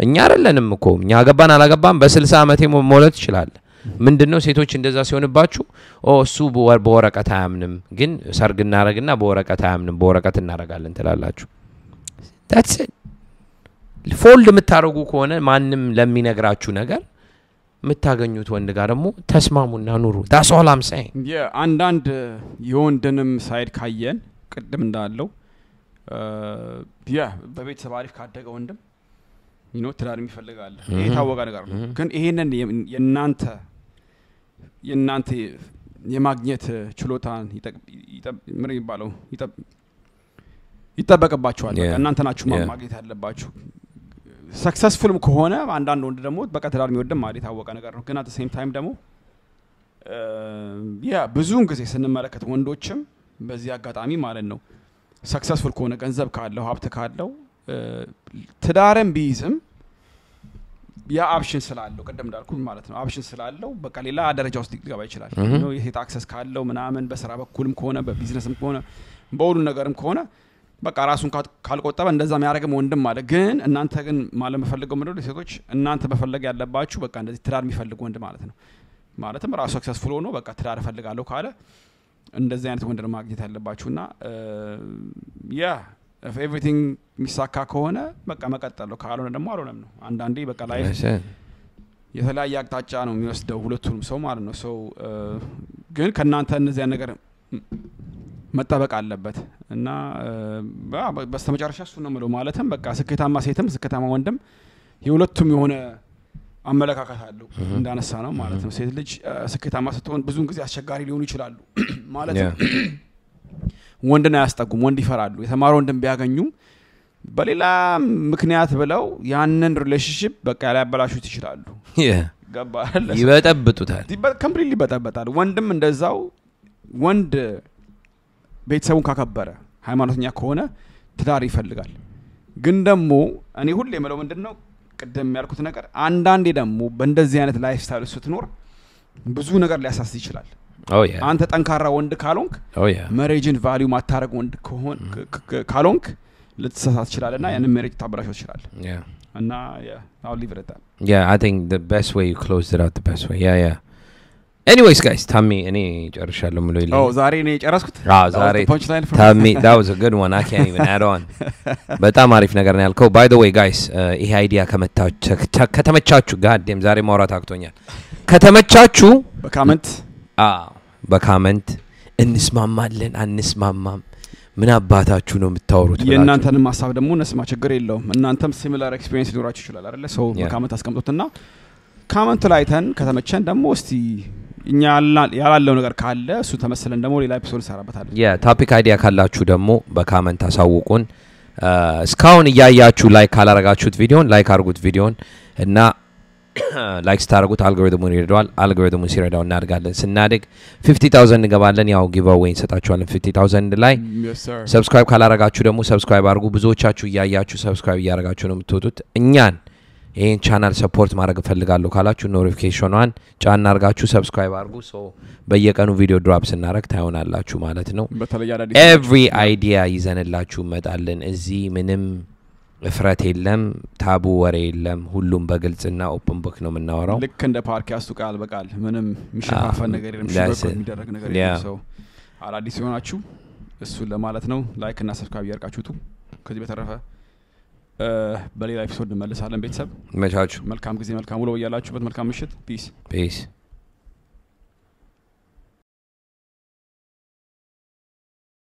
S2: እኛ አይደለንም እኮ እኛ አገባን አላገባን በ60 አመቴ ሞለት ይችላል ምንድነው ሴቶች እንደዛ ሲሆንባችሁ እሱ በወረቀት አያምንም ግን ሰርግ እናረግና በወረቀት አያምንም በወረቀት እናረጋለን ትላላችሁ that's it ፎልድ የምታረጉ ከሆነ ማንንም ለሚነግራችሁ ነገር የምታገኙት ወንድ ጋር ደግሞ ተስማሙና ኑሩ that's all I'm saying
S1: አንዳንድ የወንድንም ሳይድ ካየን ቅድም እንዳለው በቤተሰብ አሪፍ ካደገ ወንድም ትዳር የሚፈልጋል ይሄ ታወቀ ነገር ነው ግን ይሄንን የናንተ የማግኘት ችሎታን ምን ይባለው ይጠበቅባችኋል እናንተ ናችሁ ማግኘት ያለባችሁ ሰክሰስፉልም ከሆነ አንዳንድ ወንድ ደግሞ በቃ ትዳር የሚወድም ማለት ታወቀ ነገር ነው ግን at the same time ደግሞ ብዙውን ጊዜ ስንመለከት ወንዶችም በዚህ አጋጣሚ ማለት ነው ሰክሰስፉል ከሆነ ገንዘብ ካለው ሀብት ካለው ትዳርም ቢይዝም ያ ኦፕሽን ስላለው ቀደም እንዳልኩት ማለት ነው ኦፕሽን ስላለው በቃ ሌላ ደረጃ ውስጥ ሊገባ ይችላል ነው የሴት አክሰስ ካለው ምናምን በስራ በኩልም ከሆነ በቢዝነስም ከሆነ በሁሉ ነገርም ከሆነ በቃ ራሱን ካልቆጠበ እንደዛ የሚያደርግ ወንድም ማለት ግን እናንተ ግን ማለት መፈልገው ምንድነው ሴቶች እናንተ በፈለግ ያለባችሁ በቃ እንደዚህ ትዳር የሚፈልግ ወንድ ማለት ነው ማለትም ራሱ ሰክሰስፉል ሆኖ በቃ ትዳር ፈልጋለሁ ካለ እንደዚህ አይነት ወንድ ማግኘት ያለባችሁና if everything ሚሳካ ከሆነ በቃ መቀጠል ነው ካልሆነ ደግሞ አልሆነም ነው አንዳንዴ በቃ ላይፍ የተለያየ አቅጣጫ ነው የሚወስደው ሁለቱንም ሰው ማለት ነው ሰው ግን ከናንተ እነዚህ ነገር መጣበቅ አለበት እና በስተመጨረሻ እሱ ነው ማለት ማለትም በቃ ስኬታማ ሴትም ስኬታማ ወንድም የሁለቱም የሆነ አመለካከት አለው እንዳነሳ ነው ማለት ነው ሴት ልጅ ስኬታማ ስትሆን ብዙውን ጊዜ አስቸጋሪ ሊሆኑ ይችላሉ ማለት ወንድና ያስጠጉም ወንድ ይፈራሉ የተማረ ወንድም ቢያገኙም በሌላ ምክንያት ብለው ያንን ሪሌሽንሺፕ በቃ ያላበላሹት ይችላሉ ገባል
S2: ይበጠብጡታል
S1: ኮምፕሊትሊ ይበጠብጣል ወንድም እንደዛው ወንድ ቤተሰቡን ካከበረ ሃይማኖተኛ ከሆነ ትዳር ይፈልጋል ግን ደግሞ እኔ ሁሌ የምለው ምንድነው ቀደም ያልኩት ነገር አንዳንዴ ደግሞ በእንደዚህ አይነት ላይፍ ስታይል ስትኖር ብዙ ነገር ሊያሳስብ ይችላል አንተ ጠንካራ ወንድ ካልሆንክ መሬጅን ቫልዩ ማታረግ ወንድ ከሆን ካልሆንክ ልትሳሳት ይችላልና ያን መሬጅ ታበላሽው ይችላል እና I'll leave it at that
S2: I think the best way you closed it out the best way anyways guys Tammy እኔ ጨርሻለሁ ምሎ ይላል
S1: ዛሬ እኔ ጨረስኩት
S2: ዛሬ Tammy that was a good one I can't even add on በጣም አሪፍ ነገር ነው ያልከው by the way guys ይሄ አይዲያ ከተመቻችሁ ጋዴም ዛሬ ማውራት አቅቶኛል ከተመቻችሁ በካመንት እንስማማለን አንስማማም ምን አባታችሁ ነው የምታወሩት
S1: የእናንተንም ሐሳብ ደግሞ ነስማ ችግር የለውም እናንተም ሲሚላር ኤክስፒሪየንስ ሊኖራችሁ ይችላል አይደለ ሰው በካመንት አስቀምጡትና ካመንት ላይተን ከተመቸን ደግሞ እስቲ እኛ ያላለው ነገር ካለ እሱ ተመሰለን ደግሞ ሌላ ኤፒሶድ እንሰራበታለን
S2: ቶፒክ አይዲያ ካላችሁ ደግሞ በካመንት አሳውቁን እስካሁን ያያችሁ ላይክ ካላረጋችሁት ቪዲዮን ላይክ አድርጉት ቪዲዮን እና ላይክ ስታደርጉት አልጎሪትሙን ይረዳዋል አልጎሪትሙን ሲረዳው እናድጋለን ስናድግ 50000 እንገባለን ያው ጊቭአዌይ እንሰጣችኋለን 50000 ላይ ሰብስክራይብ ካላረጋችሁ ደግሞ ሰብስክራይብ አድርጉ ብዙዎቻችሁ እያያችሁ ሰብስክራይብ እያረጋችሁ ነው የምትወጡት እኛን ይሄን ቻናል ሰፖርት ማድረግ ፈልጋለሁ ካላችሁ ኖቲፊኬሽኗን ጫና አርጋችሁ ሰብስክራይብ አርጉ ሶ በየቀኑ ቪዲዮ ድሮፕ ስናረግ ታዩናላችሁ ማለት ነው ኤቭሪ አይዲያ ይዘንላችሁ መጣለን እዚህ ምንም ፍራት የለም ታቡ ወሬ የለም ሁሉም በግልጽና ኦፕን ቡክ ነው የምናወራው
S1: ልክ እንደ ፓድካስቱ ቃል በቃል ምንም ምሽፋፈን ነገር የለም ሽበክ የሚደረግ ነገር የለም ሶ አላዲስ ሆናችሁ እሱ ለማለት ነው ላይክ እና ሰብስክራይብ ያርጋችሁቱ ከዚህ በተረፈ በሌላ ኤፒሶድ እንመለሳለን ቤተሰብ
S2: መቻችሁ
S1: መልካም ጊዜ መልካም ውሎ ያላችሁበት መልካም ምሽት ፒስ